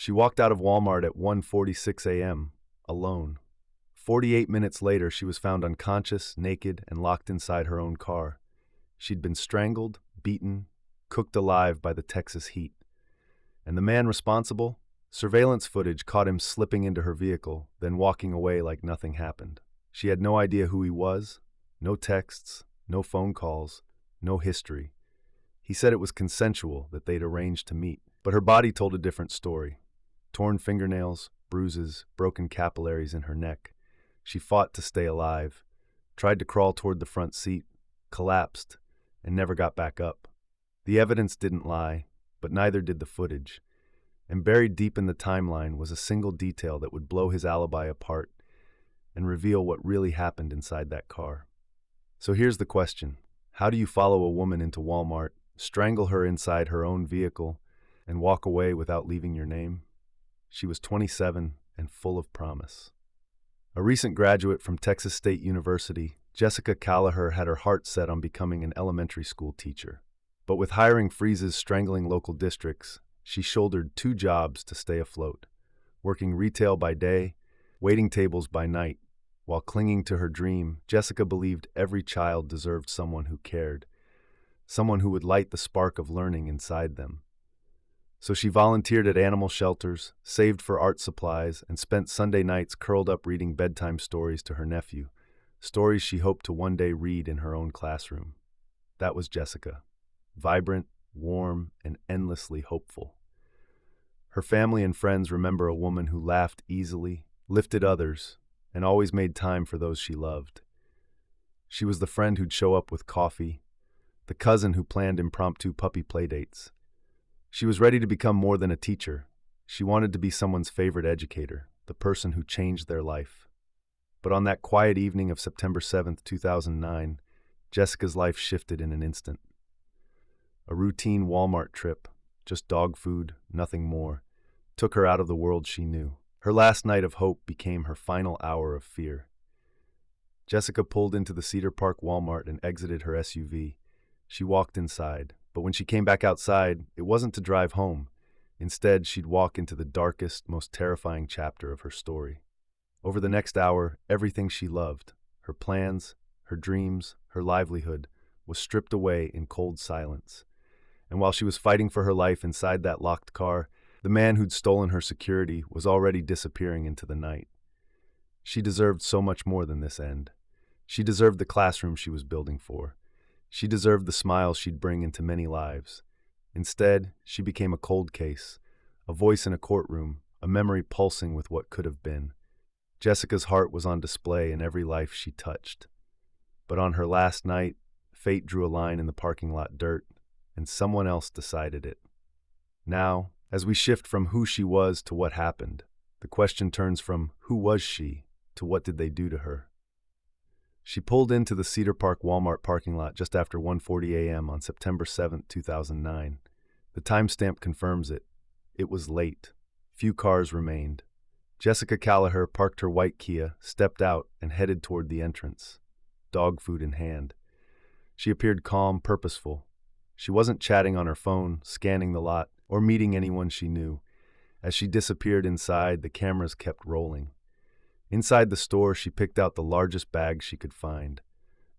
She walked out of Walmart at 1:46 a.m., alone. 48 minutes later, she was found unconscious, naked, and locked inside her own car. She'd been strangled, beaten, cooked alive by the Texas heat. And the man responsible? Surveillance footage caught him slipping into her vehicle, then walking away like nothing happened. She had no idea who he was, no texts, no phone calls, no history. He said it was consensual, that they'd arranged to meet. But her body told a different story. Torn fingernails, bruises, broken capillaries in her neck. She fought to stay alive, tried to crawl toward the front seat, collapsed, and never got back up. The evidence didn't lie, but neither did the footage. And buried deep in the timeline was a single detail that would blow his alibi apart and reveal what really happened inside that car. So here's the question. How do you follow a woman into Walmart, strangle her inside her own vehicle, and walk away without leaving your name? She was 27 and full of promise. A recent graduate from Texas State University, Jessica Callaher had her heart set on becoming an elementary school teacher. But with hiring freezes strangling local districts, she shouldered 2 jobs to stay afloat, working retail by day, waiting tables by night. While clinging to her dream, Jessica believed every child deserved someone who cared, someone who would light the spark of learning inside them. So she volunteered at animal shelters, saved for art supplies, and spent Sunday nights curled up reading bedtime stories to her nephew, stories she hoped to one day read in her own classroom. That was Jessica, vibrant, warm, and endlessly hopeful. Her family and friends remember a woman who laughed easily, lifted others, and always made time for those she loved. She was the friend who'd show up with coffee, the cousin who planned impromptu puppy playdates. She was ready to become more than a teacher. She wanted to be someone's favorite educator, the person who changed their life. But on that quiet evening of September 7th, 2009, Jessica's life shifted in an instant. A routine Walmart trip, just dog food, nothing more, took her out of the world she knew. Her last night of hope became her final hour of fear. Jessica pulled into the Cedar Park Walmart and exited her SUV. She walked inside, but when she came back outside, it wasn't to drive home. Instead, she'd walk into the darkest, most terrifying chapter of her story. Over the next hour, everything she loved, her plans, her dreams, her livelihood, was stripped away in cold silence. And while she was fighting for her life inside that locked car, the man who'd stolen her security was already disappearing into the night. She deserved so much more than this end. She deserved the classroom she was building for. She deserved the smiles she'd bring into many lives. Instead, she became a cold case, a voice in a courtroom, a memory pulsing with what could have been. Jessica's heart was on display in every life she touched. But on her last night, fate drew a line in the parking lot dirt, and someone else decided it. Now, as we shift from who she was to what happened, the question turns from who was she to what did they do to her. She pulled into the Cedar Park Walmart parking lot just after 1:40 a.m. on September 7, 2009. The timestamp confirms it. It was late. Few cars remained. Jessica Callaher parked her white Kia, stepped out, and headed toward the entrance, dog food in hand. She appeared calm, purposeful. She wasn't chatting on her phone, scanning the lot, or meeting anyone she knew. As she disappeared inside, the cameras kept rolling. Inside the store, she picked out the largest bag she could find.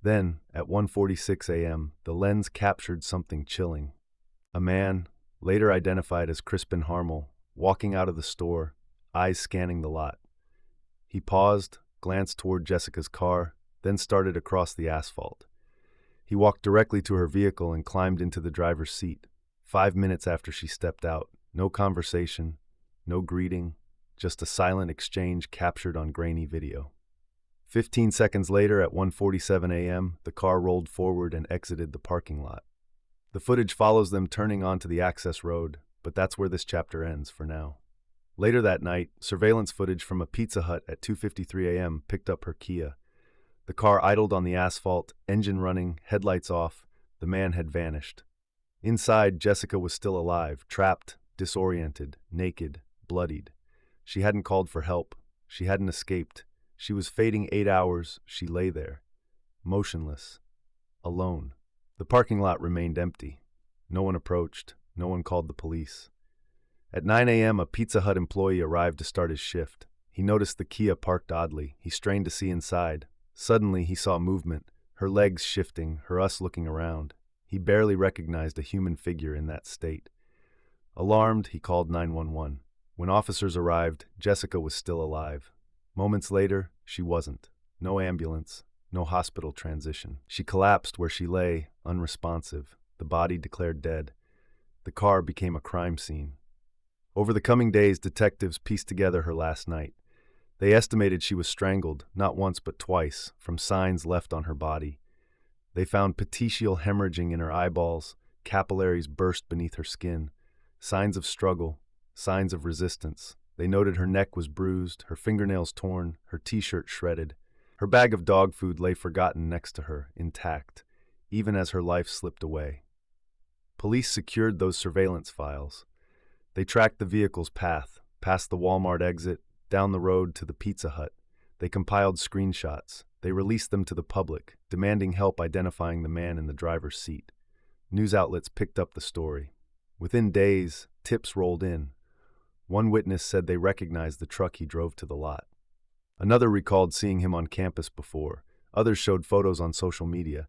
Then, at 1:46 a.m., the lens captured something chilling. A man, later identified as Crispin Harmel, walking out of the store, eyes scanning the lot. He paused, glanced toward Jessica's car, then started across the asphalt. He walked directly to her vehicle and climbed into the driver's seat. 5 minutes after she stepped out, no conversation, no greeting, just a silent exchange captured on grainy video. 15 seconds later, at 1:47 a.m., the car rolled forward and exited the parking lot. The footage follows them turning onto the access road, but that's where this chapter ends for now. Later that night, surveillance footage from a Pizza Hut at 2:53 a.m. picked up her Kia. The car idled on the asphalt, engine running, headlights off. The man had vanished. Inside, Jessica was still alive, trapped, disoriented, naked, bloodied. She hadn't called for help. She hadn't escaped. She was fading 8 hours. She lay there, motionless, alone. The parking lot remained empty. No one approached. No one called the police. At 9 a.m., a Pizza Hut employee arrived to start his shift. He noticed the Kia parked oddly. He strained to see inside. Suddenly, he saw movement, her legs shifting, her us looking around. He barely recognized a human figure in that state. Alarmed, he called 911. When officers arrived, Jessica was still alive. Moments later, she wasn't. No ambulance, no hospital transition. She collapsed where she lay, unresponsive, the body declared dead. The car became a crime scene. Over the coming days, detectives pieced together her last night. They estimated she was strangled, not once but twice, from signs left on her body. They found petechial hemorrhaging in her eyeballs, capillaries burst beneath her skin, signs of struggle, signs of resistance. They noted her neck was bruised, her fingernails torn, her t-shirt shredded. Her bag of dog food lay forgotten next to her, intact, even as her life slipped away. Police secured those surveillance files. They tracked the vehicle's path, past the Walmart exit, down the road to the Pizza Hut. They compiled screenshots. They released them to the public, demanding help identifying the man in the driver's seat. News outlets picked up the story. Within days, tips rolled in. One witness said they recognized the truck he drove to the lot. Another recalled seeing him on campus before. Others showed photos on social media.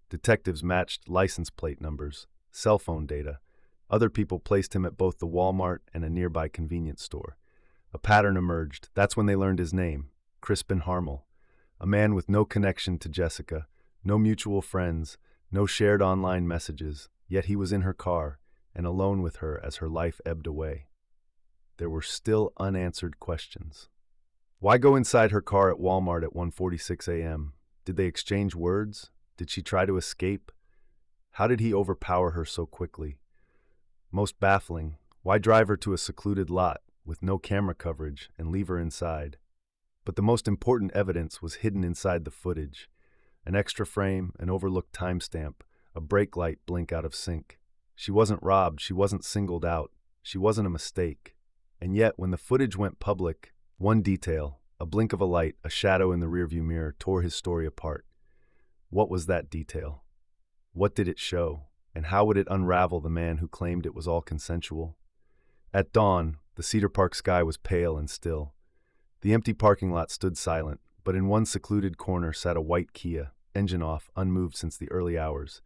Detectives matched license plate numbers, cell phone data. Other people placed him at both the Walmart and a nearby convenience store. A pattern emerged. That's when they learned his name, Crispin Harmel, a man with no connection to Jessica, no mutual friends, no shared online messages, yet he was in her car and alone with her as her life ebbed away. There were still unanswered questions. Why go inside her car at Walmart at 1:46 a.m.? Did they exchange words? Did she try to escape? How did he overpower her so quickly? Most baffling, why drive her to a secluded lot with no camera coverage and leave her inside? But the most important evidence was hidden inside the footage. An extra frame, an overlooked timestamp, a brake light blink out of sync. She wasn't robbed, she wasn't singled out, she wasn't a mistake. And yet, when the footage went public, one detail, a blink of a light, a shadow in the rearview mirror, tore his story apart. What was that detail? What did it show? And how would it unravel the man who claimed it was all consensual? At dawn, the Cedar Park sky was pale and still. The empty parking lot stood silent, but in one secluded corner sat a white Kia, engine off, unmoved since the early hours.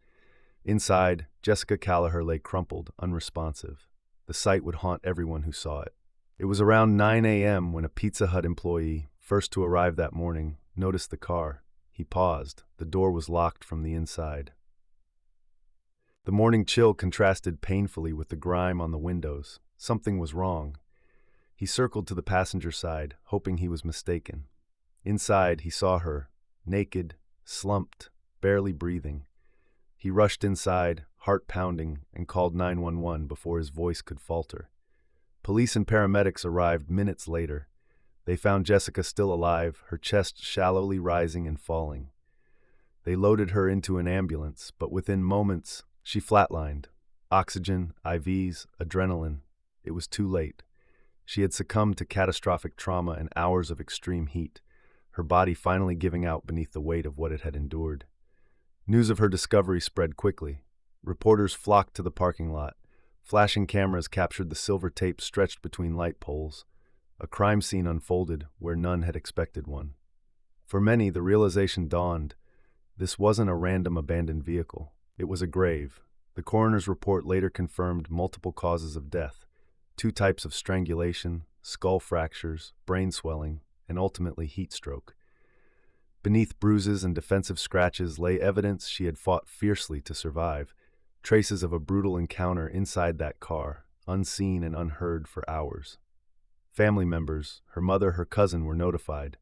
Inside, Jessica Callaher lay crumpled, unresponsive. The sight would haunt everyone who saw it. It was around 9 a.m. when a Pizza Hut employee, first to arrive that morning, noticed the car. He paused. The door was locked from the inside. The morning chill contrasted painfully with the grime on the windows. Something was wrong. He circled to the passenger side, hoping he was mistaken. Inside, he saw her, naked, slumped, barely breathing. He rushed inside, heart pounding, and called 911 before his voice could falter. Police and paramedics arrived minutes later. They found Jessica still alive, her chest shallowly rising and falling. They loaded her into an ambulance, but within moments, she flatlined. Oxygen, IVs, adrenaline. It was too late. She had succumbed to catastrophic trauma and hours of extreme heat, her body finally giving out beneath the weight of what it had endured. News of her discovery spread quickly. Reporters flocked to the parking lot. Flashing cameras captured the silver tape stretched between light poles. A crime scene unfolded where none had expected one. For many, the realization dawned. This wasn't a random abandoned vehicle. It was a grave. The coroner's report later confirmed multiple causes of death, 2 types of strangulation, skull fractures, brain swelling, and ultimately heat stroke. Beneath bruises and defensive scratches lay evidence she had fought fiercely to survive, traces of a brutal encounter inside that car, unseen and unheard for hours. Family members, her mother, her cousin, were notified.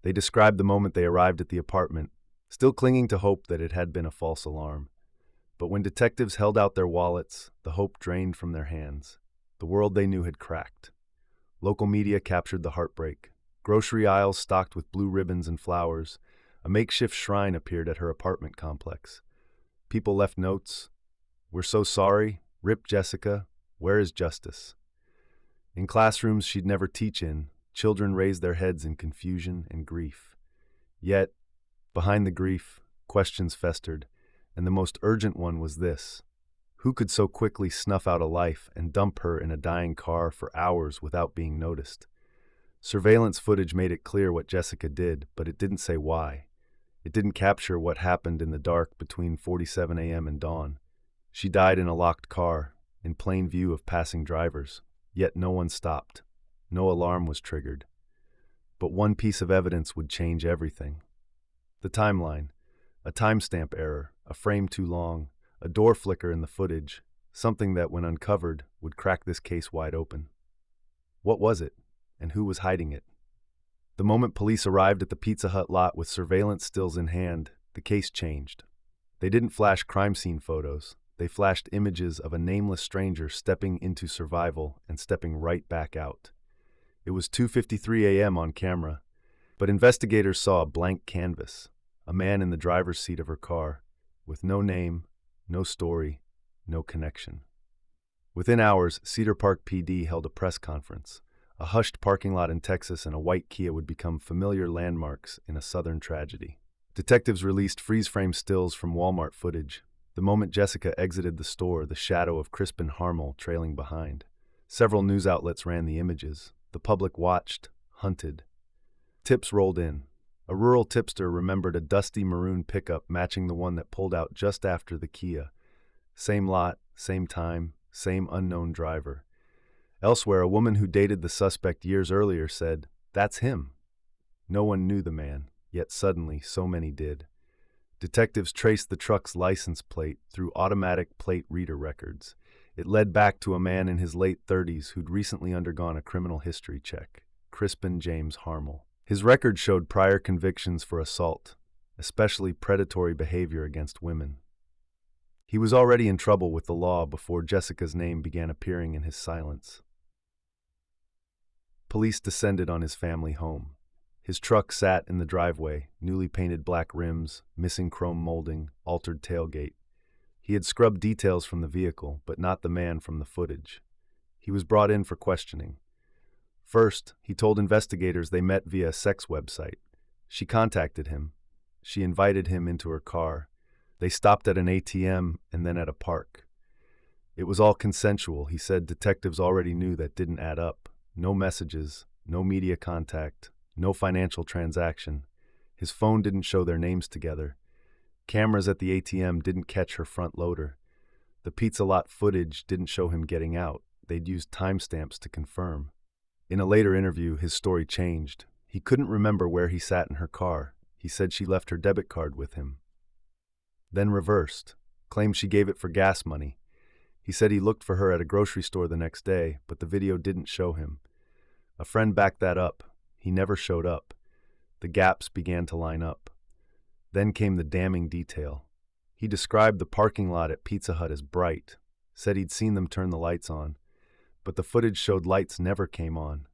They described the moment they arrived at the apartment, still clinging to hope that it had been a false alarm. But when detectives held out their wallets, the hope drained from their hands. The world they knew had cracked. Local media captured the heartbreak. Grocery aisles stocked with blue ribbons and flowers. A makeshift shrine appeared at her apartment complex. People left notes. "We're so sorry. Rip Jessica. Where is justice?" In classrooms she'd never teach in, children raised their heads in confusion and grief. Yet, behind the grief, questions festered, and the most urgent one was this: Who could so quickly snuff out a life and dump her in a dying car for hours without being noticed? Surveillance footage made it clear what Jessica did, but it didn't say why. It didn't capture what happened in the dark between 4:47 a.m. and dawn. She died in a locked car, in plain view of passing drivers, yet no one stopped. No alarm was triggered. But one piece of evidence would change everything. The timeline. A timestamp error, a frame too long, a door flicker in the footage, something that, when uncovered, would crack this case wide open. What was it, and who was hiding it? The moment police arrived at the Pizza Hut lot with surveillance stills in hand, the case changed. They didn't flash crime scene photos. They flashed images of a nameless stranger stepping into survival and stepping right back out. It was 2:53 a.m. on camera, but investigators saw a blank canvas, a man in the driver's seat of her car, with no name, no story, no connection. Within hours, Cedar Park PD held a press conference. A hushed parking lot in Texas and a white Kia would become familiar landmarks in a southern tragedy. Detectives released freeze-frame stills from Walmart footage. The moment Jessica exited the store, the shadow of Crispin Harmel trailing behind. Several news outlets ran the images. The public watched, hunted. Tips rolled in. A rural tipster remembered a dusty maroon pickup matching the one that pulled out just after the Kia. Same lot, same time, same unknown driver. Elsewhere, a woman who dated the suspect years earlier said, "That's him." No one knew the man, yet suddenly so many did. Detectives traced the truck's license plate through automatic plate reader records. It led back to a man in his late 30s who'd recently undergone a criminal history check, Crispin James Harmel. His record showed prior convictions for assault, especially predatory behavior against women. He was already in trouble with the law before Jessica's name began appearing in his silence. Police descended on his family home. His truck sat in the driveway, newly painted black rims, missing chrome molding, altered tailgate. He had scrubbed details from the vehicle, but not the man from the footage. He was brought in for questioning. First, he told investigators they met via a sex website. She contacted him. She invited him into her car. They stopped at an ATM and then at a park. It was all consensual. He said detectives already knew that didn't add up. No messages, no media contact, no financial transaction. His phone didn't show their names together. Cameras at the ATM didn't catch her front loader. The pizza lot footage didn't show him getting out. They'd used timestamps to confirm. In a later interview, his story changed. He couldn't remember where he sat in her car. He said she left her debit card with him. Then reversed, claimed she gave it for gas money. He said he looked for her at a grocery store the next day, but the video didn't show him. A friend backed that up. He never showed up. The gaps began to line up. Then came the damning detail. He described the parking lot at Pizza Hut as bright, said he'd seen them turn the lights on, but the footage showed lights never came on.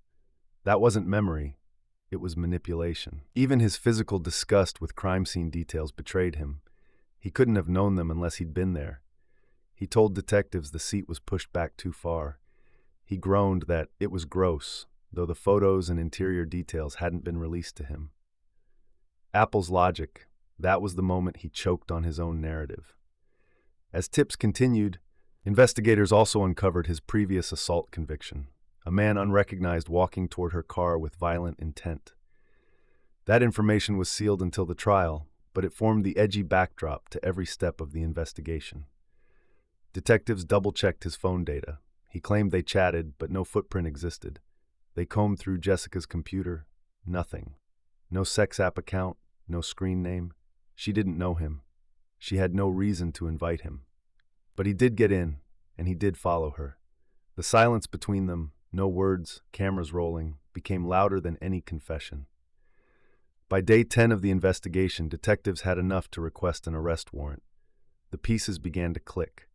That wasn't memory. It was manipulation. Even his physical disgust with crime scene details betrayed him. He couldn't have known them unless he'd been there. He told detectives the seat was pushed back too far. He groaned that it was gross, though the photos and interior details hadn't been released to him. Apple's logic, that was the moment he choked on his own narrative. As tips continued, investigators also uncovered his previous assault conviction, a man unrecognized walking toward her car with violent intent. That information was sealed until the trial, but it formed the edgy backdrop to every step of the investigation. Detectives double-checked his phone data. He claimed they chatted, but no footprint existed. They combed through Jessica's computer. Nothing. No sex app account, no screen name. She didn't know him. She had no reason to invite him. But he did get in, and he did follow her. The silence between them, no words, cameras rolling, became louder than any confession. By day 10 of the investigation, detectives had enough to request an arrest warrant. The pieces began to click.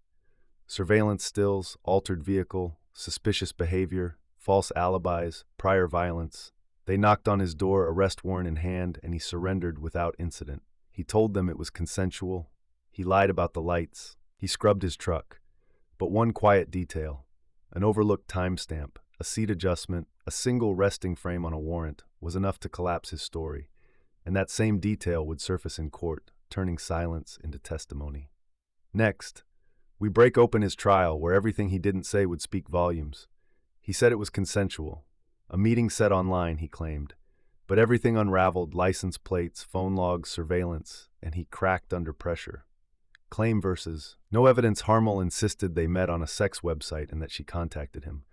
Surveillance stills, altered vehicle, suspicious behavior, false alibis, prior violence. They knocked on his door, arrest warrant in hand, and he surrendered without incident. He told them it was consensual. He lied about the lights. He scrubbed his truck. But one quiet detail, an overlooked timestamp, a seat adjustment, a single resting frame on a warrant, was enough to collapse his story. And that same detail would surface in court, turning silence into testimony. Next, We break open his trial, where everything he didn't say would speak volumes. He said it was consensual. A meeting set online, he claimed. But everything unraveled: license plates, phone logs, surveillance, and he cracked under pressure. Claim versus no evidence. Harmel insisted they met on a sex website and that she contacted him.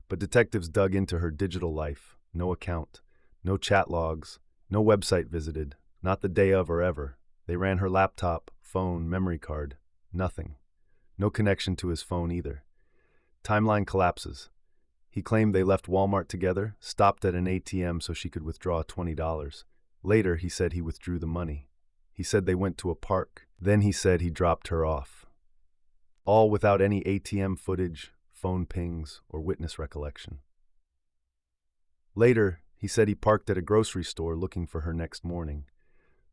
But detectives dug into her digital life. No account, no chat logs, no website visited, not the day of or ever. They ran her laptop, phone, memory card. Nothing. No connection to his phone either. Timeline collapses. He claimed they left Walmart together, stopped at an ATM so she could withdraw $20. Later, he said he withdrew the money. He said they went to a park. Then he said he dropped her off. All without any ATM footage, phone pings, or witness recollection. Later, he said he parked at a grocery store looking for her next morning.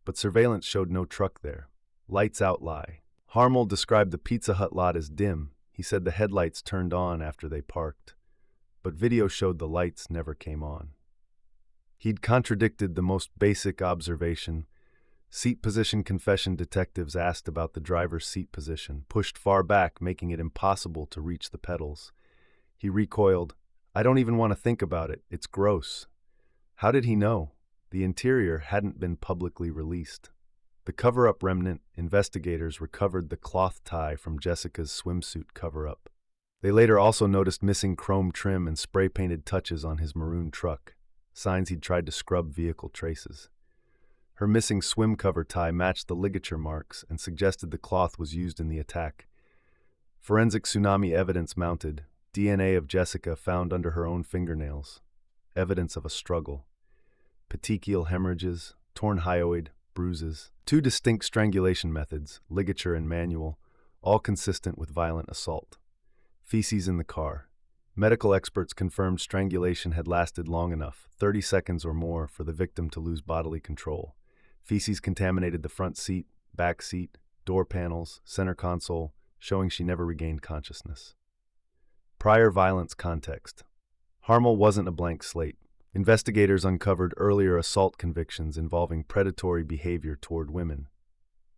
But surveillance showed no truck there. Lights out lie. Harmel described the Pizza Hut lot as dim. He said the headlights turned on after they parked. But video showed the lights never came on. He'd contradicted the most basic observation. Seat position confession. Detectives asked about the driver's seat position, pushed far back, making it impossible to reach the pedals. He recoiled. I don't even want to think about it. It's gross. How did he know? The interior hadn't been publicly released. The cover-up remnant. Investigators recovered the cloth tie from Jessica's swimsuit cover-up. They later also noticed missing chrome trim and spray-painted touches on his maroon truck, signs he'd tried to scrub vehicle traces. Her missing swim cover tie matched the ligature marks and suggested the cloth was used in the attack. Forensic tsunami evidence mounted. DNA of Jessica found under her own fingernails. Evidence of a struggle. Petechial hemorrhages, torn hyoid, bruises. 2 distinct strangulation methods, ligature and manual, all consistent with violent assault. Feces in the car. Medical experts confirmed strangulation had lasted long enough, 30 seconds or more, for the victim to lose bodily control. Feces contaminated the front seat, back seat, door panels, center console, showing she never regained consciousness. Prior violence context. Harmel wasn't a blank slate. Investigators uncovered earlier assault convictions involving predatory behavior toward women.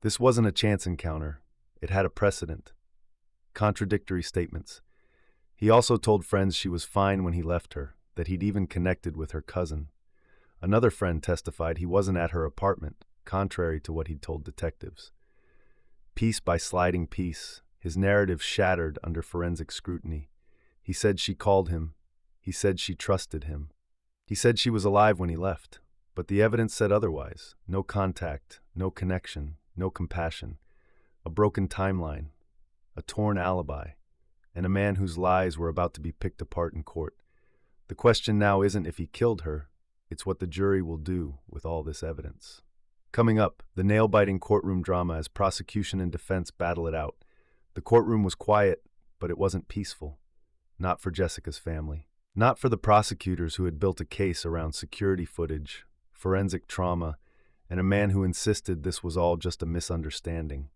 This wasn't a chance encounter. It had a precedent. Contradictory statements. He also told friends she was fine when he left her, that he'd even connected with her cousin. Another friend testified he wasn't at her apartment, contrary to what he'd told detectives. Piece by sliding piece, his narrative shattered under forensic scrutiny. He said she called him. He said she trusted him. He said she was alive when he left, but the evidence said otherwise. No contact, no connection, no compassion. A broken timeline, a torn alibi, and a man whose lies were about to be picked apart in court. The question now isn't if he killed her, it's what the jury will do with all this evidence. Coming up, the nail-biting courtroom drama as prosecution and defense battle it out. The courtroom was quiet, but it wasn't peaceful. Not for Jessica's family. Not for the prosecutors who had built a case around security footage, forensic trauma, and a man who insisted this was all just a misunderstanding.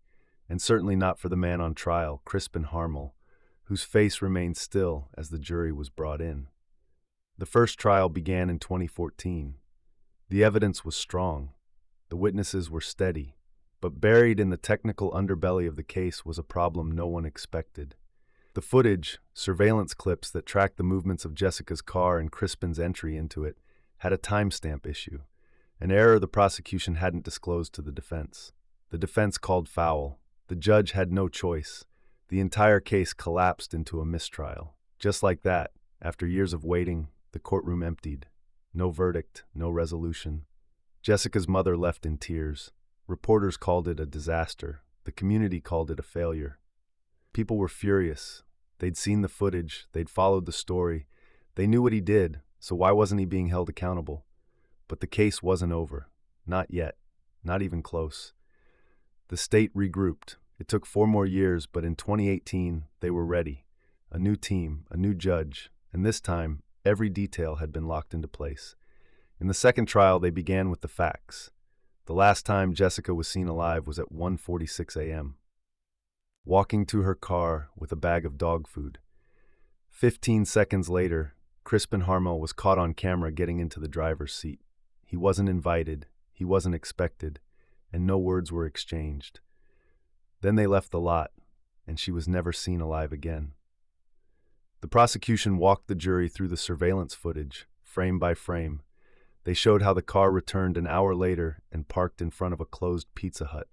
And certainly not for the man on trial, Crispin Harmel, whose face remained still as the jury was brought in. The first trial began in 2014. The evidence was strong. The witnesses were steady. But buried in the technical underbelly of the case was a problem no one expected. The footage, surveillance clips that tracked the movements of Jessica's car and Crispin's entry into it, had a timestamp issue, an error the prosecution hadn't disclosed to the defense. The defense called foul. The judge had no choice. The entire case collapsed into a mistrial. Just like that, after years of waiting, the courtroom emptied. No verdict, no resolution. Jessica's mother left in tears. Reporters called it a disaster. The community called it a failure. People were furious. They'd seen the footage. They'd followed the story. They knew what he did, so why wasn't he being held accountable? But the case wasn't over. Not yet. Not even close. The state regrouped. It took 4 more years, but in 2018, they were ready. A new team, a new judge, and this time, every detail had been locked into place. In the second trial, they began with the facts. The last time Jessica was seen alive was at 1:46 a.m. walking to her car with a bag of dog food. 15 seconds later, Crispin Harmel was caught on camera getting into the driver's seat. He wasn't invited, he wasn't expected, and no words were exchanged. Then they left the lot. and she was never seen alive again. The prosecution walked the jury through the surveillance footage, frame by frame. They showed how the car returned an hour later and parked in front of a closed Pizza Hut.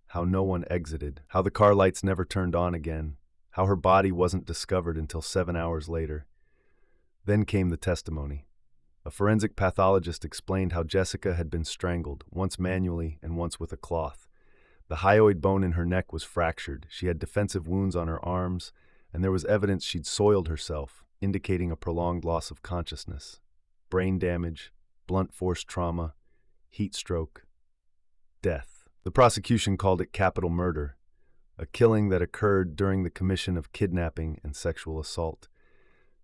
How no one exited, how the car lights never turned on again, how her body wasn't discovered until 7 hours later. Then came the testimony. A forensic pathologist explained how Jessica had been strangled, once manually and once with a cloth. The hyoid bone in her neck was fractured, she had defensive wounds on her arms, and there was evidence she'd soiled herself, indicating a prolonged loss of consciousness. Brain damage, blunt force trauma, heat stroke, death. The prosecution called it capital murder, a killing that occurred during the commission of kidnapping and sexual assault.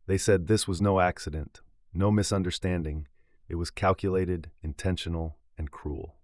They said this was no accident, no misunderstanding. It was calculated, intentional, and cruel.